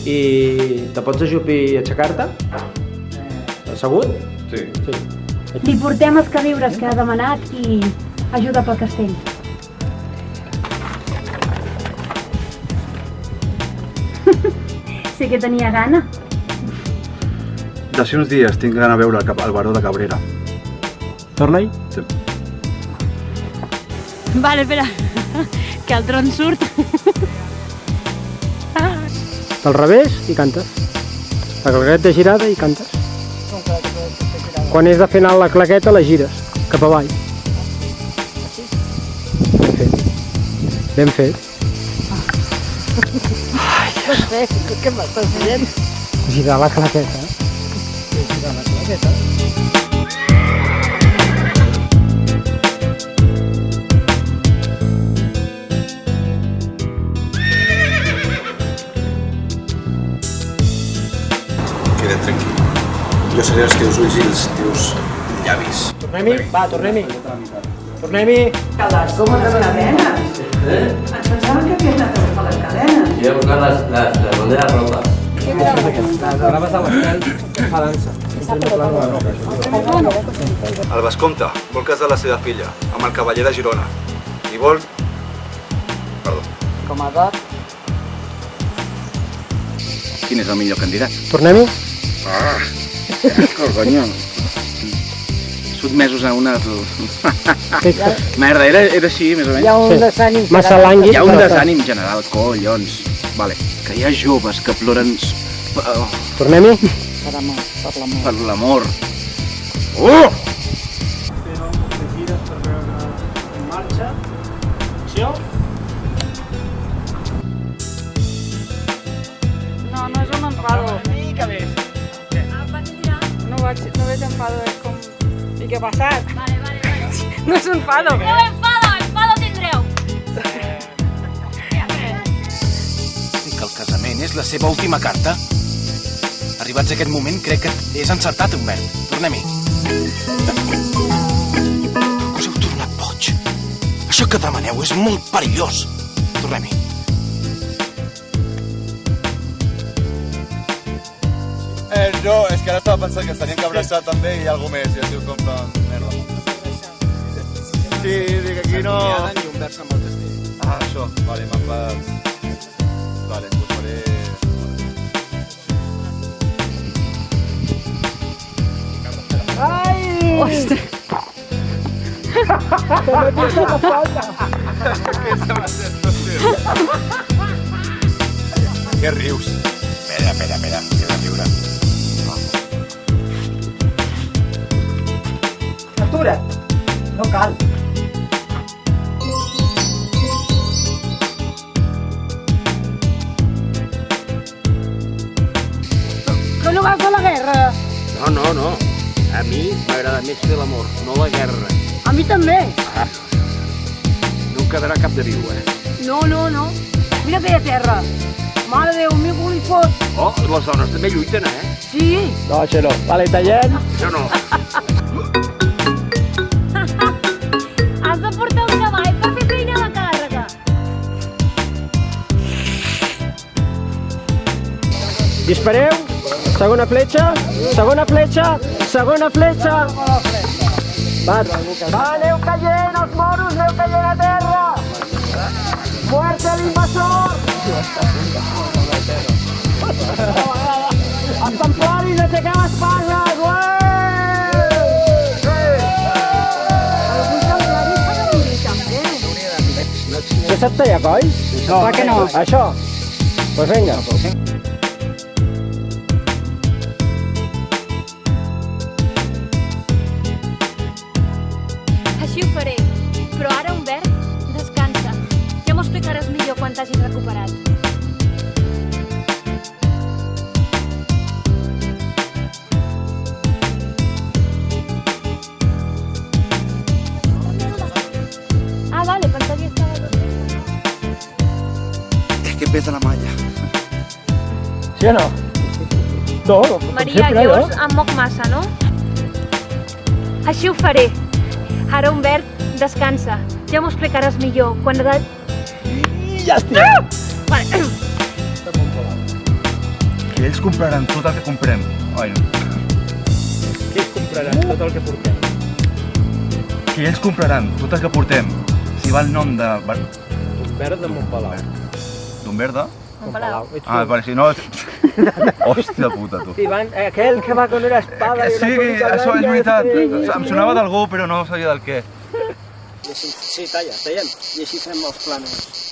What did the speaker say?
I te pots ajupir i aixecar-te? Assegut? Sí. Li portem els queviures que ha demanat i ajuda pel castell. Sí que tenia gana. D'ací uns dies tinc gana de veure el baró de Cabrera. Torna-hi? Sí. Vale, espera, que el tron surt. Del revés i cantes. La claqueta girada i cantes. Quan és de fer anar la claqueta la gires, cap avall. Ben fet. Ben fet. No sé, què m'estàs dient? Girar la claqueta. Girar la claqueta. Queda't tranquil. Jo seré els teus ulls i els teus llavis. Tornem-hi? Va, tornem-hi. Tornem-hi. Com les cadenes? Ens pensàvem que havies anat a buscar les cadenes. Voy a buscar las banderas rotas. Les braves de l'estel fa dansa. El vescomte vol casar la seva filla amb el cavaller de Girona. I vol... Perdó. Com a dot. Quin és el millor candidat? Tornem-hi? Corgonyo. Sotmesos a una... Merda, era així, més o menys. Hi ha un desànim. Massa lànguid. Hi ha un desànim general, collons. Vale, que hi ha joves que ploren Tornem-hi? Per amor, per l'amor. per l'amor. Oh! Gires per veure en marxa. Acció. No, no és un enfado. Una mica més. No veig enfado, és com... I què ha passat? Vale. No és un enfado. No enfado tindreu. I que el casament és la seva última carta? Arribats a aquest moment, crec que és encertat, Humbert. Tornem-hi. Us heu tornat boig. Això que demaneu és molt perillós. Tornem-hi. No, és que ara estava pensant que estaríem que abraçar també i alguna més, i es diu com de merda. Sí, dic aquí no... I Humbert amb el castell. Ah, això, vale, me'n vas... Vale, doncs faré... Ostres. Què rius? Espera, que de riure. Atura't. No cal. Que no vas a la guerra. No. A mi m'agrada més fer l'amor, no la guerra. A mi també. No em quedarà cap de viu, No. Mira aquella terra. Mare de Déu, mi cul hi fot. Oh, les dones també lluiten, Sí. No, això no. Vale, tallem. Això no. Has de portar un cavall per fer feina a la càrrega. Dispareu. Segona fletxa. Va, aneu caient, els moros, aneu caient a terra. Muerte al invasor. Els templaris, aixequeu espases, Això sap tallar colls? No, clar que no. Això? Doncs vinga. Així ho faré. Però ara, Humbert, descansa. Ja m'ho explicaràs millor quan t'hagis recuperat. Ah, vale, pensava que estava Que pesa la malla. Sí o no? No, Maria, llavors em moc massa, no? Així ho faré. Ara, Humbert, descansa. Ja m'ho explicaràs millor quan... Ja estic. Vale. Que ells compraran tot el que comprem. Ai, no. Que ells compraran tot el que portem. Que ells compraran tot el que portem. Si va el nom de... Un verd de Montpalau. D'un verd de? Montpalau. Ah, vale, si no... Hòstia puta, tu. Sí, aquell que va con una espada i una Sí, túnica això és blanca, veritat. Em sonava d'algú, però no sabia del què. Sí, talla, tallem. I així fem els plànols.